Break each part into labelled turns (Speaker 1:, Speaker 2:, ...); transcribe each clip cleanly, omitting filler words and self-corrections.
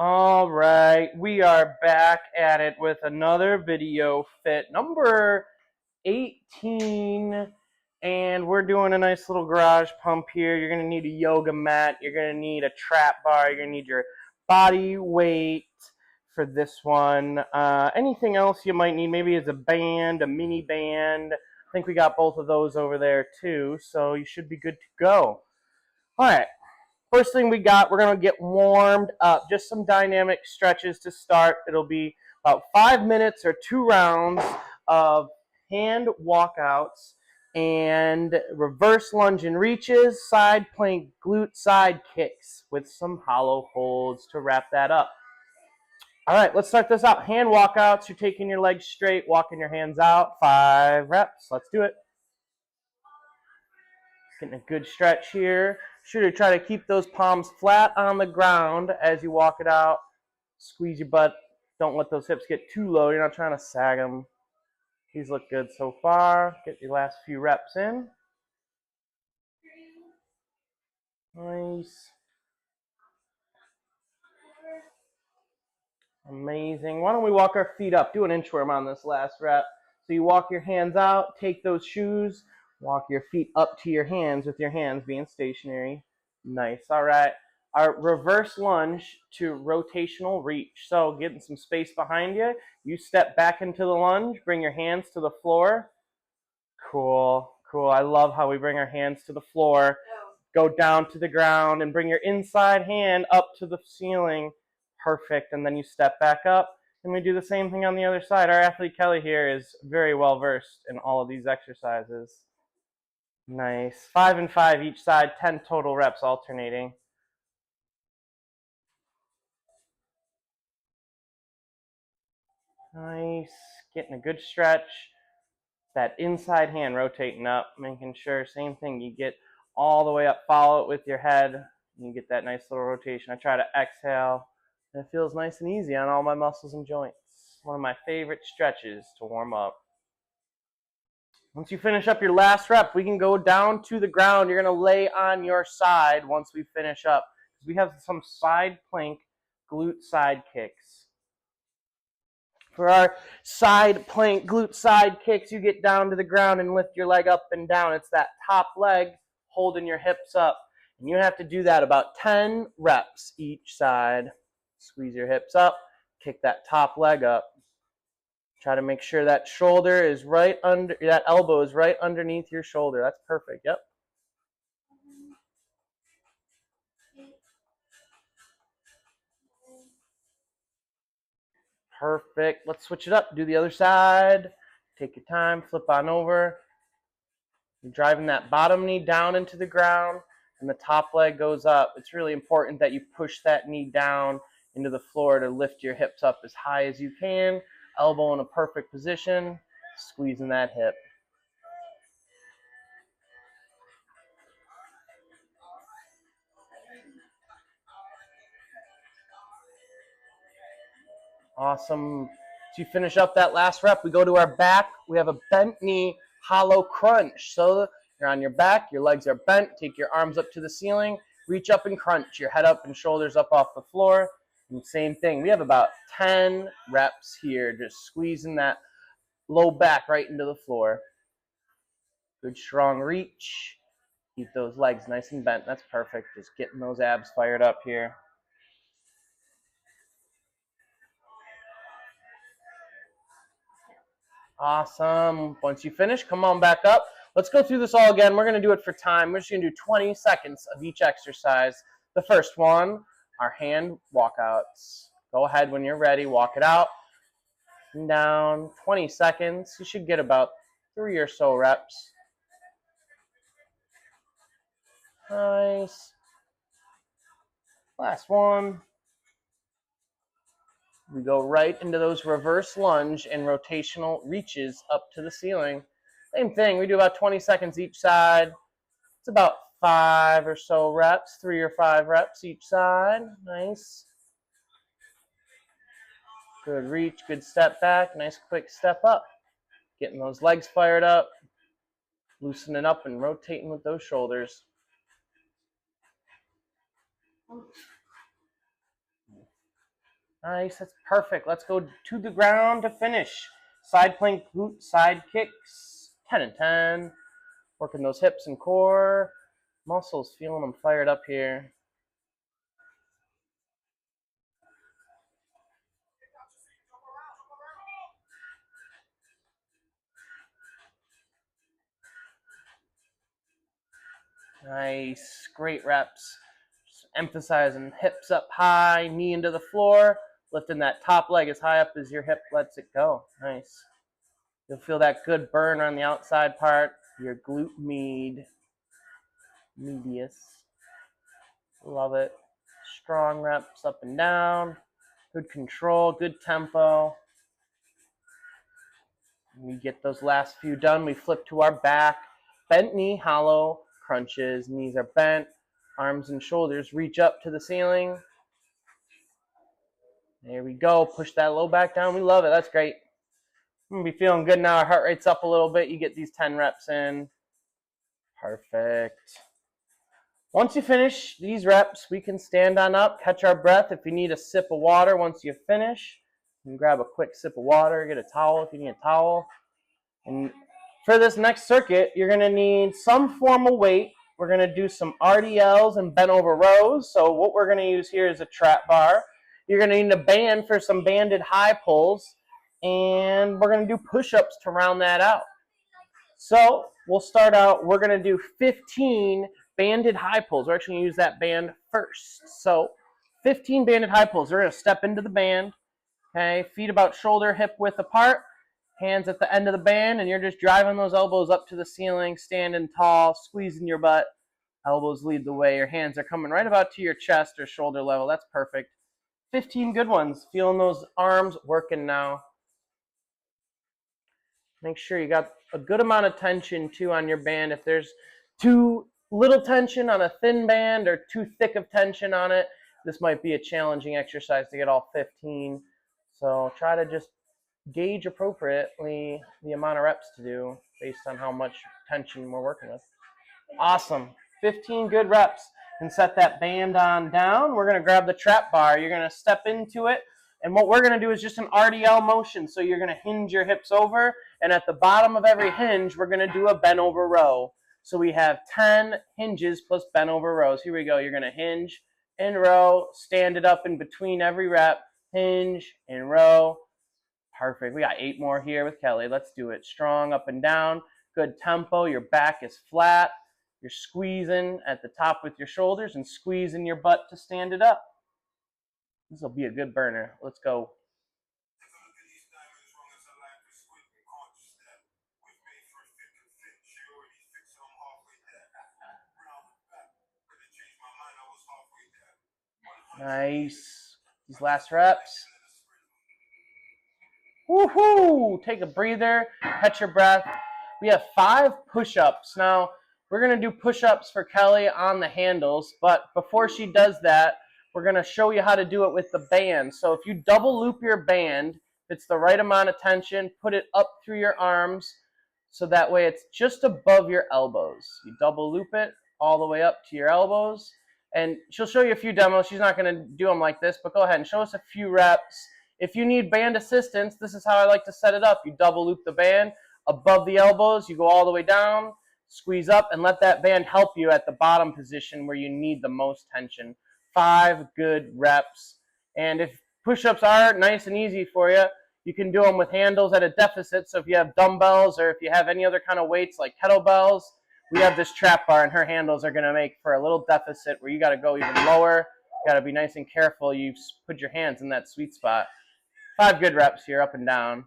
Speaker 1: All right, we are back at it with another video fit number 18, and we're doing a nice little garage pump here. You're going to need a yoga mat, you're going to need a trap bar, you're going to need your body weight for this one. Anything else you might need, maybe it's a band, a mini band. I think we got both of those over there too, so you should be good to go. All right. First thing we're going to get warmed up. Just some dynamic stretches to start. It'll be about 5 minutes or 2 rounds of hand walkouts and reverse lunge and reaches, side plank, glute side kicks with some hollow holds to wrap that up. All right, let's start this out. Hand walkouts. You're taking your legs straight, walking your hands out. 5 reps. Let's do it. Getting a good stretch here. Sure to try to keep those palms flat on the ground as you walk it out. Squeeze your butt. Don't let those hips get too low. You're not trying to sag them. These look good so far. Get your last few reps in. Nice. Amazing. Why don't we walk our feet up? Do an inchworm on this last rep. So you walk your hands out, take those shoes, walk your feet up to your hands with your hands being stationary. Nice. All right. Our reverse lunge to rotational reach. So getting some space behind you. You step back into the lunge, bring your hands to the floor. Cool. Cool. I love how we bring our hands to the floor. Go down to the ground and bring your inside hand up to the ceiling. Perfect. And then you step back up. And we do the same thing on the other side. Our athlete Kelly here is very well versed in all of these exercises. Nice. 5 and 5 each side, 10 total reps alternating. Nice. Getting a good stretch. That inside hand rotating up, making sure, same thing, you get all the way up, follow it with your head, and you get that nice little rotation. I try to exhale, and it feels nice and easy on all my muscles and joints. One of my favorite stretches to warm up. Once you finish up your last rep, we can go down to the ground. You're going to lay on your side once we finish up. We have some side plank glute side kicks. For our side plank glute side kicks, you get down to the ground and lift your leg up and down. It's that top leg holding your hips up. And you have to do that about 10 reps each side. Squeeze your hips up, kick that top leg up. Try to make sure that shoulder is right under, that elbow is right underneath your shoulder. That's perfect. Yep. Perfect. Let's switch it up. Do the other side. Take your time. Flip on over. You're driving that bottom knee down into the ground, and the top leg goes up. It's really important that you push that knee down into the floor to lift your hips up as high as you can. Elbow in a perfect position. Squeezing that hip. Awesome. So you finish up that last rep, we go to our back. We have a bent knee hollow crunch. So you're on your back, your legs are bent, take your arms up to the ceiling, reach up and crunch, your head up and shoulders up off the floor. And same thing, we have about 10 reps here, just squeezing that low back right into the floor. Good strong reach. Keep those legs nice and bent. That's perfect. Just getting those abs fired up here. Awesome. Once you finish, come on back up. Let's go through this all again. We're going to do it for time. We're just going to do 20 seconds of each exercise. The first one, our hand walkouts. Go ahead when you're ready. Walk it out and down. 20 seconds. You should get about 3 or so reps. Nice. Last one. We go right into those reverse lunge and rotational reaches up to the ceiling. Same thing, we do about 20 seconds each side. It's about 5 or so reps, 3 or 5 reps each side. Nice. Good reach, good step back, nice quick step up. Getting those legs fired up, loosening up and rotating with those shoulders. Nice, that's perfect. Let's go to the ground to finish. Side plank, glute, side kicks, 10 and 10. Working those hips and core muscles, feeling them fired up here. Nice, great reps. Just emphasizing hips up high, knee into the floor, lifting that top leg as high up as your hip lets it go. Nice. You'll feel that good burn on the outside part, your glute medius. Love it. Strong reps up and down, good control, good tempo. We get those last few done. We flip to our back, bent knee, hollow crunches. Knees are bent, arms and shoulders reach up to the ceiling. There we go. Push that low back down. We love it. That's great. I'm going to be feeling good now. Our heart rate's up a little bit. You get these 10 reps in. Perfect. Once you finish these reps, we can stand on up, catch our breath. If you need a sip of water once you finish, you can grab a quick sip of water, get a towel if you need a towel. And for this next circuit, you're going to need some form of weight. We're going to do some RDLs and bent over rows. So what we're going to use here is a trap bar. You're going to need a band for some banded high pulls. And we're going to do push-ups to round that out. So we'll start out, we're going to do 15 banded high pulls. We're actually going to use that band first. So 15 banded high pulls. We're going to step into the band. Okay, feet about shoulder, hip width apart. Hands at the end of the band, and you're just driving those elbows up to the ceiling, standing tall, squeezing your butt. Elbows lead the way. Your hands are coming right about to your chest or shoulder level. That's perfect. 15 good ones. Feeling those arms working now. Make sure you got a good amount of tension, too, on your band. If there's too little tension on a thin band or too thick of tension on it, this might be a challenging exercise to get all 15. So try to just gauge appropriately the amount of reps to do based on how much tension we're working with. Awesome. 15 good reps. And set that band on down. We're going to grab the trap bar. You're going to step into it. And what we're going to do is just an RDL motion. So you're going to hinge your hips over. And at the bottom of every hinge, we're going to do a bent over row. So we have 10 hinges plus bent over rows. Here we go. You're going to hinge and row. Stand it up in between every rep. Hinge and row. Perfect. We got 8 more here with Kelly. Let's do it. Strong up and down. Good tempo. Your back is flat. You're squeezing at the top with your shoulders and squeezing your butt to stand it up. This will be a good burner. Let's go. Nice. These last reps. Woohoo! Take a breather, catch your breath. We have 5 push-ups. Now, we're going to do push-ups for Kelly on the handles, but before she does that, we're going to show you how to do it with the band. So if you double loop your band, it's the right amount of tension, put it up through your arms, so that way it's just above your elbows. You double loop it all the way up to your elbows, and she'll show you a few demos. She's not going to do them like this, but go ahead and show us a few reps. If you need band assistance, this is how I like to set it up. You double loop the band above the elbows. You go all the way down, squeeze up, and let that band help you at the bottom position where you need the most tension. 5 good reps. And if push-ups are nice and easy for you, you can do them with handles at a deficit. So if you have dumbbells or if you have any other kind of weights like kettlebells, we have this trap bar, and her handles are going to make for a little deficit where you got to go even lower. You got to be nice and careful. You put your hands in that sweet spot. 5 good reps here, up and down.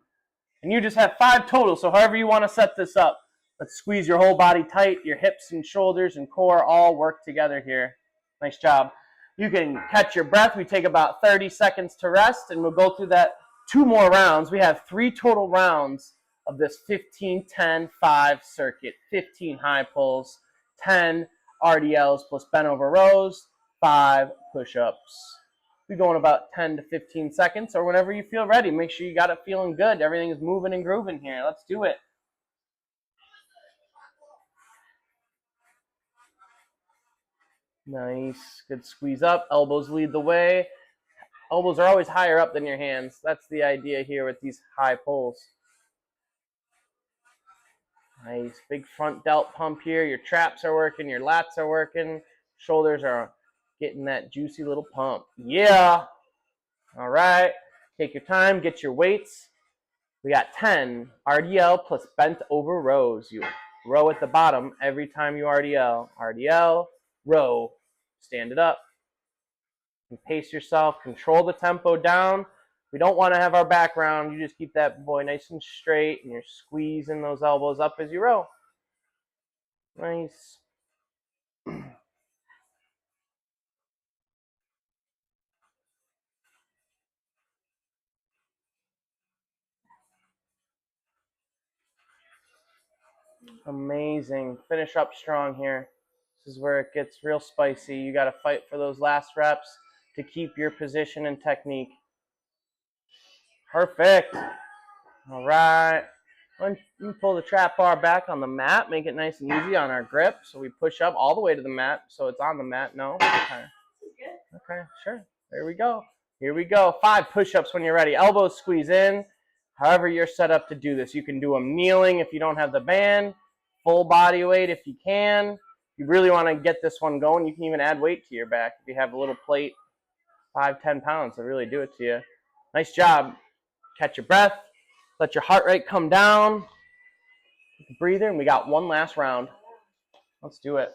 Speaker 1: And you just have 5 total, so however you want to set this up. Let's squeeze your whole body tight. Your hips and shoulders and core all work together here. Nice job. You can catch your breath. We take about 30 seconds to rest, and we'll go through that 2 more rounds. We have 3 total rounds of this 15, 10, 5 circuit. 15 high pulls, 10 RDLs plus bent over rows, 5 push-ups. We go in about 10 to 15 seconds, or whenever you feel ready. Make sure you got it feeling good. Everything is moving and grooving here. Let's do it. Nice. Good squeeze up. Elbows lead the way. Elbows are always higher up than your hands. That's the idea here with these high pulls. Nice. Big front delt pump here. Your traps are working. Your lats are working. Shoulders are getting that juicy little pump. Yeah. All right. Take your time. Get your weights. We got 10 RDL plus bent over rows. You row at the bottom every time you RDL. RDL, row. Stand it up. And pace yourself. Control the tempo down. We don't want to have our back round. You just keep that boy nice and straight, and you're squeezing those elbows up as you row. Nice. Amazing. Finish up strong here. This is where it gets real spicy. You got to fight for those last reps to keep your position and technique. Perfect. All right. You pull the trap bar back on the mat. Make it nice and easy on our grip. So we push up all the way to the mat. So it's on the mat. No? Okay. Okay, sure. There we go. Here we go. 5 push-ups when you're ready. Elbows squeeze in. However you're set up to do this. You can do them kneeling if you don't have the band. Full body weight if you can. If you really want to get this one going, you can even add weight to your back. If you have a little plate, 5-10 pounds to really do it to you. Nice job. Catch your breath. Let your heart rate come down. Take a breather, and we got one last round. Let's do it.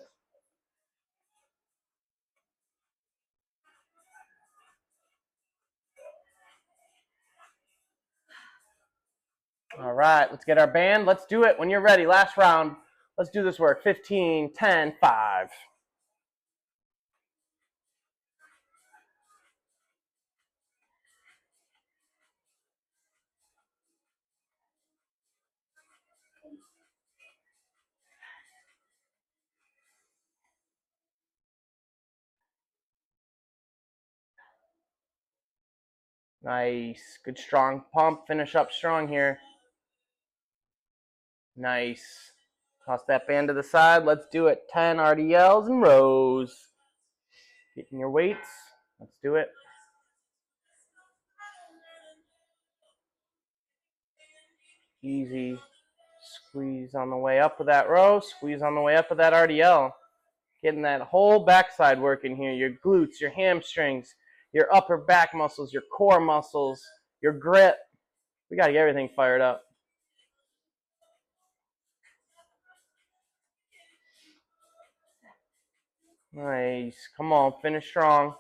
Speaker 1: All right, let's get our band. Let's do it when you're ready. Last round. Let's do this work. 15, 10, 5. Nice. Good strong pump. Finish up strong here. Nice. Toss that band to the side. Let's do it. 10 RDLs and rows. Getting your weights. Let's do it. Easy. Squeeze on the way up with that row. Squeeze on the way up with that RDL. Getting that whole backside working here. Your glutes, your hamstrings, your upper back muscles, your core muscles, your grip. We got to get everything fired up. Nice. Come on, finish strong.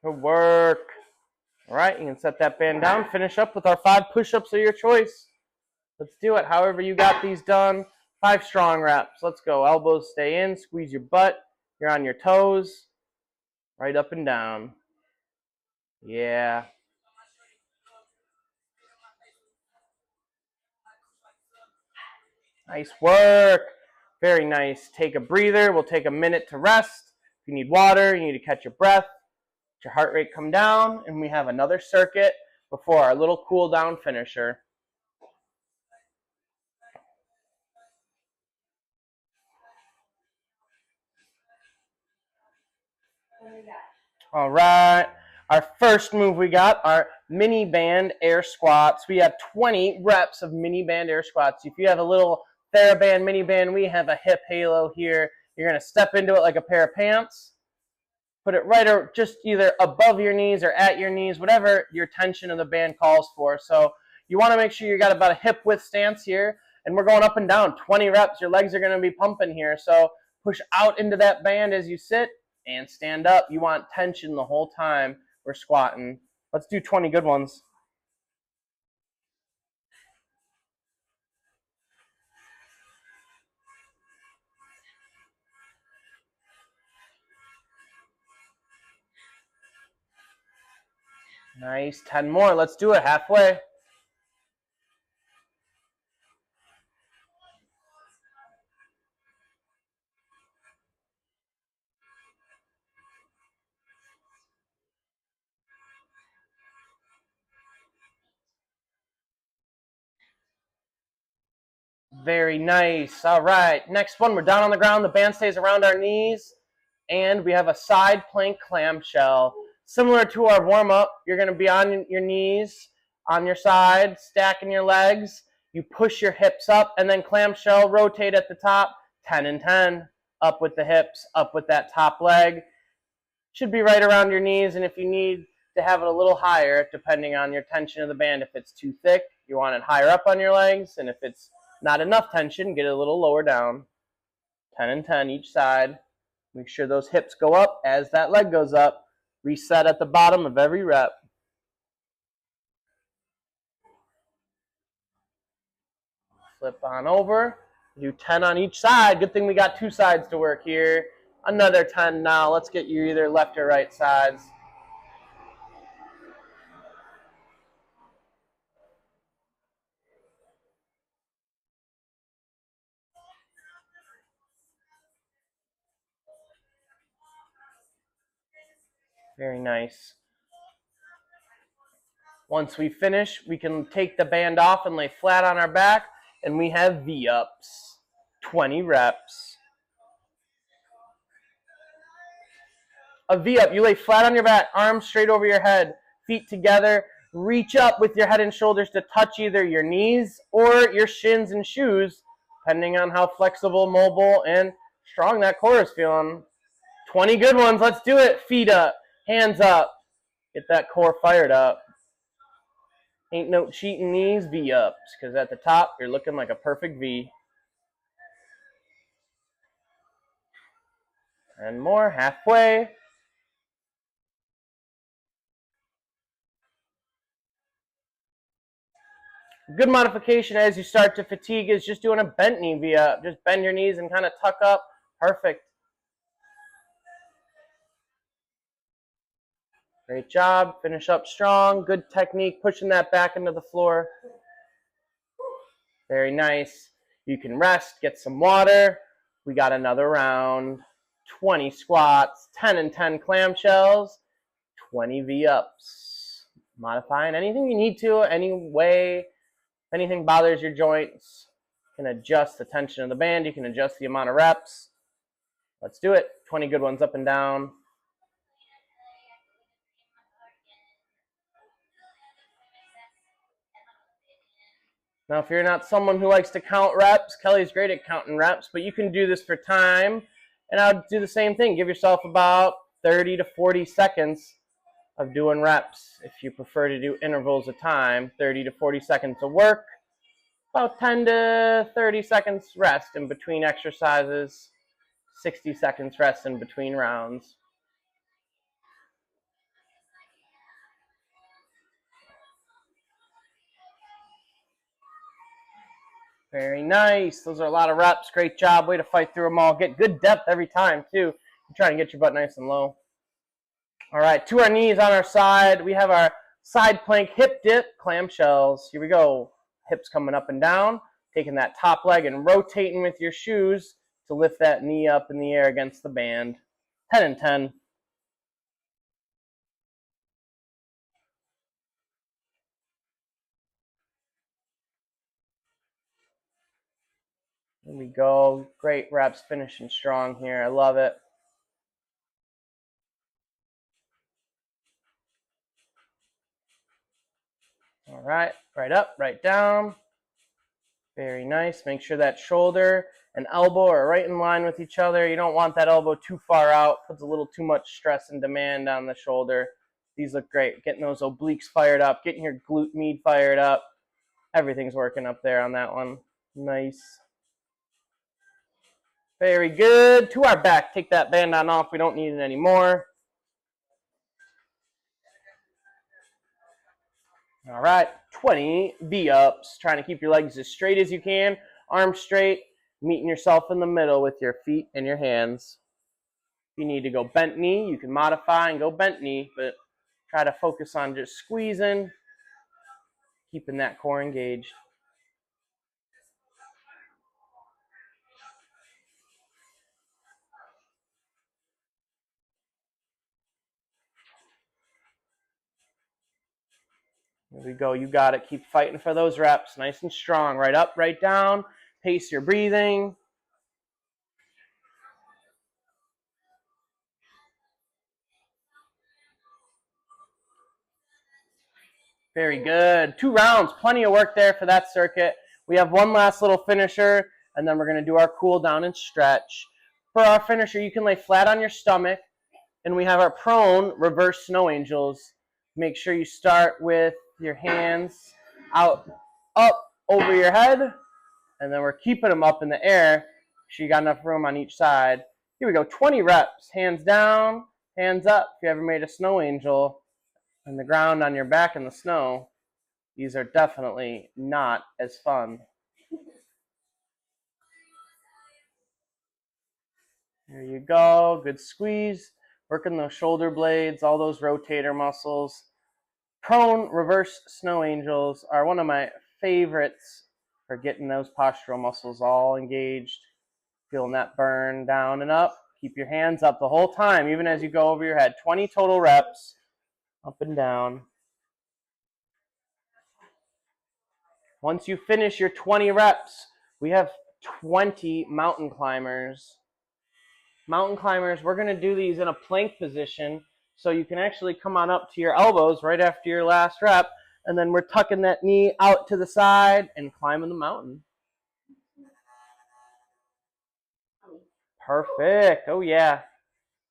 Speaker 1: Good work. All right, you can set that band down. Finish up with our 5 push-ups of your choice. Let's do it. However you got these done. 5 strong reps. Let's go. Elbows stay in. Squeeze your butt. You're on your toes. Right up and down. Yeah. Nice work. Very nice. Take a breather. We'll take a minute to rest. If you need water, you need to catch your breath. Let your heart rate come down. And we have another circuit before our little cool down finisher. All right. Our first move we got are mini band air squats. We have 20 reps of mini band air squats. If you have a little TheraBand mini band, we have a hip halo here. You're going to step into it like a pair of pants. Put it right or just either above your knees or at your knees, whatever your tension of the band calls for. So you want to make sure you got about a hip width stance here. And we're going up and down, 20 reps. Your legs are going to be pumping here. So push out into that band as you sit and stand up. You want tension the whole time we're squatting. Let's do 20 good ones. Nice. 10 more. Let's do it halfway. Very nice. All right, next one, we're down on the ground. The band stays around our knees, and we have a side plank clamshell. Similar to our warm-up, you're going to be on your knees, on your side, stacking your legs. You push your hips up, and then clamshell, rotate at the top, 10 and 10. Up with the hips, up with that top leg. Should be right around your knees, and if you need to have it a little higher, depending on your tension of the band, if it's too thick, you want it higher up on your legs, and if it's not enough tension, get it a little lower down. 10 and 10 each side. Make sure those hips go up as that leg goes up. Reset at the bottom of every rep. Flip on over. Do 10 on each side. Good thing we got two sides to work here. Another 10 now. Let's get you either left or right sides. Very nice. Once we finish, we can take the band off and lay flat on our back, and we have V-ups. 20 reps. A V-up, you lay flat on your back, arms straight over your head, feet together, reach up with your head and shoulders to touch either your knees or your shins and shoes, depending on how flexible, mobile, and strong that core is feeling. 20 good ones, let's do it. Feet up, hands up, get that core fired up. Ain't no cheating these V-ups, because at the top, you're looking like a perfect V. And more, halfway. Good modification as you start to fatigue is just doing a bent knee V-up. Just bend your knees and kind of tuck up. Perfect. Great job. Finish up strong. Good technique. Pushing that back into the floor. Very nice. You can rest. Get some water. We got another round. 20 squats. 10 and 10 clamshells. 20 V-ups. Modifying anything you need to, any way. If anything bothers your joints, you can adjust the tension of the band. You can adjust the amount of reps. Let's do it. 20 good ones up and down. Now, if you're not someone who likes to count reps, Kellie's great at counting reps, but you can do this for time. And I'll do the same thing. Give yourself about 30 to 40 seconds of doing reps. If you prefer to do intervals of time, 30 to 40 seconds of work, about 10 to 30 seconds rest in between exercises, 60 seconds rest in between rounds. Very nice. Those are a lot of reps. Great job. Way to fight through them all. Get good depth every time, too. You're trying to get your butt nice and low. All right, to our knees on our side. We have our side plank hip dip clamshells. Here we go. Hips coming up and down. Taking that top leg and rotating with your shoes to lift that knee up in the air against the band. 10 and 10. There we go. Great reps, finishing strong here. I love it. All right, right up, right down. Very nice. Make sure that shoulder and elbow are right in line with each other. You don't want that elbow too far out. Puts a little too much stress and demand on the shoulder. These look great. Getting those obliques fired up, getting your glute med fired up. Everything's working up there on that one. Nice. Very good. To our back. Take that band on off. We don't need it anymore. All right. 20 V-ups. Trying to keep your legs as straight as you can. Arms straight. Meeting yourself in the middle with your feet and your hands. If you need to go bent knee, you can modify and go bent knee, but try to focus on just squeezing, keeping that core engaged. There we go. You got it. Keep fighting for those reps. Nice and strong. Right up, right down. pace your breathing. Very good. 2 rounds, plenty of work there for that circuit. We have one last little finisher, and then we're going to do our cool down and stretch. For our finisher, you can lay flat on your stomach, and we have our prone reverse snow angels. Make sure you start with your hands out, up over your head, and then we're keeping them up in the air so you got enough room on each side. Here we go, 20 reps. Hands down, hands up. If you ever made a snow angel on the ground on your back in the snow, these are definitely not as fun. There you go, good squeeze. Working those shoulder blades, all those rotator muscles. Prone reverse snow angels are one of my favorites for getting those postural muscles all engaged. Feeling that burn down and up. Keep your hands up the whole time, even as you go over your head. 20 total reps, up and down. Once you finish your 20 reps, we have 20 mountain climbers. Mountain climbers, we're going to do these in a plank position, so you can actually come on up to your elbows right after your last rep, and then we're tucking that knee out to the side and climbing the mountain. Perfect. Oh, yeah.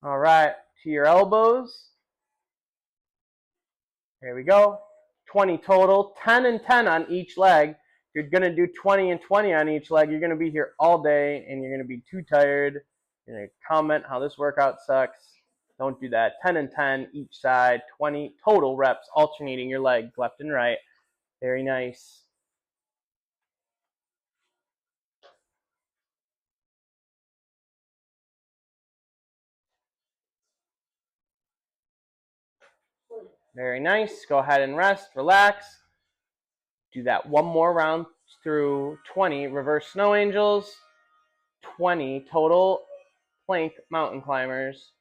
Speaker 1: All right. To your elbows. There we go. 20 total. 10 and 10 on each leg. You're going to do 20 and 20 on each leg. You're going to be here all day, and you're going to be too tired. You're going to comment how this workout sucks. Don't do that. 10 and 10 each side. 20 total reps, alternating your legs left and right. Very nice. Very nice. Go ahead and rest, relax. Do that one more round through 20 reverse snow angels, 20 total plank mountain climbers.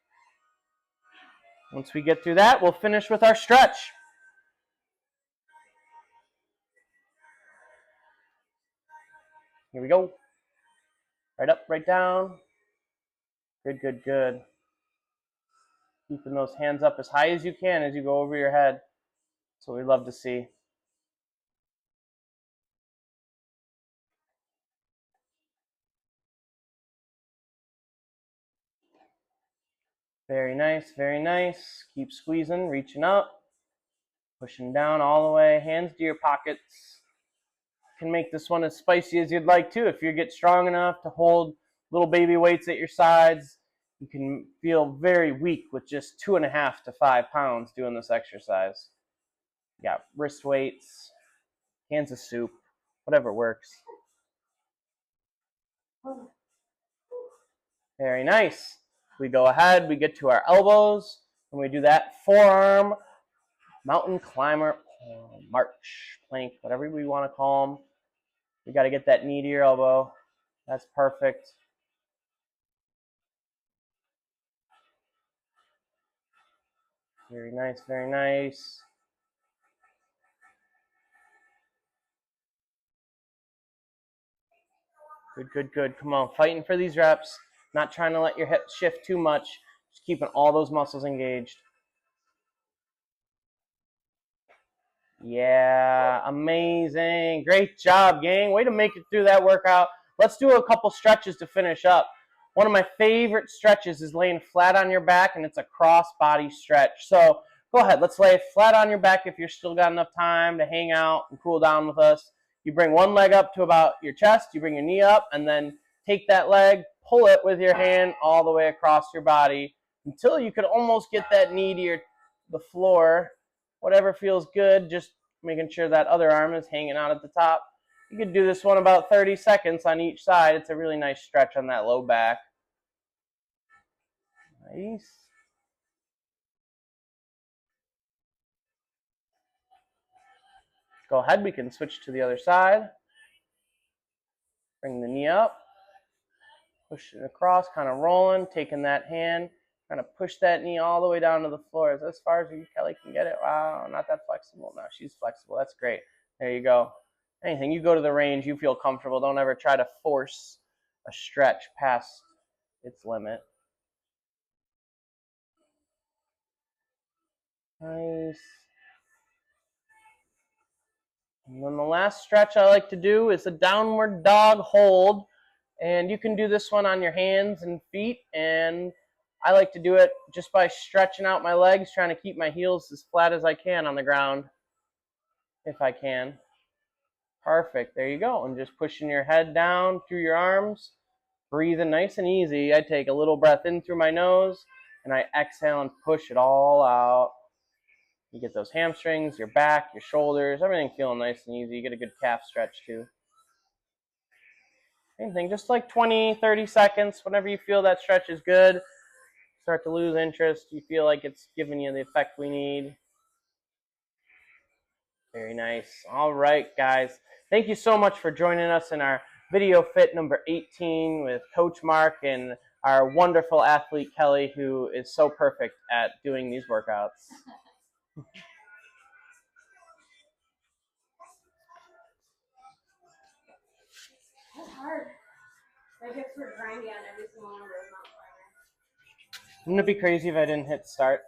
Speaker 1: Once we get through that, we'll finish with our stretch. Here we go. Right up, right down. Good, good, good. Keeping those hands up as high as you can as you go over your head. That's what we love to see. Very nice, very nice. Keep squeezing, reaching up, pushing down all the way. Hands to your pockets. Can make this one as spicy as you'd like to. If you get strong enough to hold little baby weights at your sides, you can feel very weak with just 2.5 to 5 pounds doing this exercise. You got wrist weights, cans of soup, whatever works. Very nice. We go ahead, we get to our elbows, and we do that forearm mountain climber march, plank, whatever we want to call them. We got to get that knee to your elbow. That's perfect. Very nice, very nice. Good, good, good. Come on, fighting for these reps. Not trying to let your hips shift too much. Just keeping all those muscles engaged. Yeah, amazing. Great job, gang. Way to make it through that workout. Let's do a couple stretches to finish up. One of my favorite stretches is laying flat on your back, and it's a cross body stretch. So go ahead, let's lay flat on your back if you're still got enough time to hang out and cool down with us. You bring one leg up to about your chest, you bring your knee up, and then take that leg, pull it with your hand all the way across your body until you could almost get that knee to the floor. Whatever feels good, just making sure that other arm is hanging out at the top. You could do this one about 30 seconds on each side. It's a really nice stretch on that low back. Nice. Go ahead, we can switch to the other side. Bring the knee up. Push it across, kind of rolling, taking that hand, kind of push that knee all the way down to the floor. Is that as far as you, Kelly, can get it? Wow, not that flexible. No, she's flexible. That's great. There you go. Anything. You go to the range, you feel comfortable. Don't ever try to force a stretch past its limit. Nice. And then the last stretch I like to do is a downward dog hold. And you can do this one on your hands and feet. And I like to do it just by stretching out my legs, trying to keep my heels as flat as I can on the ground, if I can. Perfect. There you go. And just pushing your head down through your arms. Breathing nice and easy. I take a little breath in through my nose, and I exhale and push it all out. You get those hamstrings, your back, your shoulders, everything feeling nice and easy. You get a good calf stretch too. Same thing, just like 20, 30 seconds. Whenever you feel that stretch is good, start to lose interest. You feel like it's giving you the effect we need. Very nice. All right, guys. Thank you so much for joining us in our VideoFit number 18 with Coach Mark and our wonderful athlete, Kelly, who is so perfect at doing these workouts.
Speaker 2: That's hard. My hips were grinding on every single one of those mountain climbers.
Speaker 1: Wouldn't it be crazy if I didn't hit start?